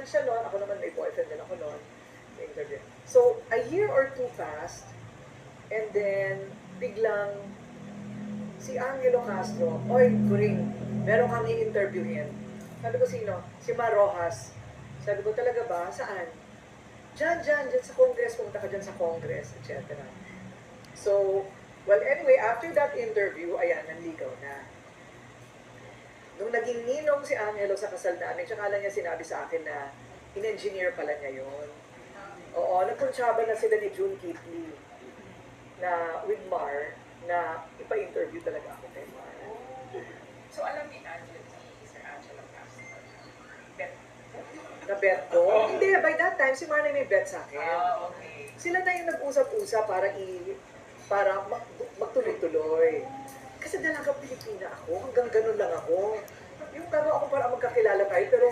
siya noon, ako naman may boyfriend din ako noon. Interview. So, a year or two passed, and then, biglang, si Angelo Castro, oy, Kuring, meron kang i-interviewin. Sabi ko, sino? Si Mar Rojas. Sabi ko, talaga ba? Saan? Diyan sa Congress, pumunta ka dyan sa Congress, etc. So, well, anyway, after that interview, ayan, nanligaw na. Nung naging ninong si Angelo sa kasal namin, tsaka lang niya sinabi sa akin na in-engineer pala niya yun. Oo, nagkunsyaba na sila ni June Kitley na with Mar na ipa-interview talaga ako kay Mar. So alam ni Angelo, si Sir Angelo Castro, bet. Na bet ko? Hindi, by that time, si Mar na may bet sa akin. Ah, okay. Sila na yung nag-usap-usap para magtuloy-tuloy. Kasi dalagang Pilipina ako, hanggang ganun lang ako. Yung tama ako para magkakilala tayo, pero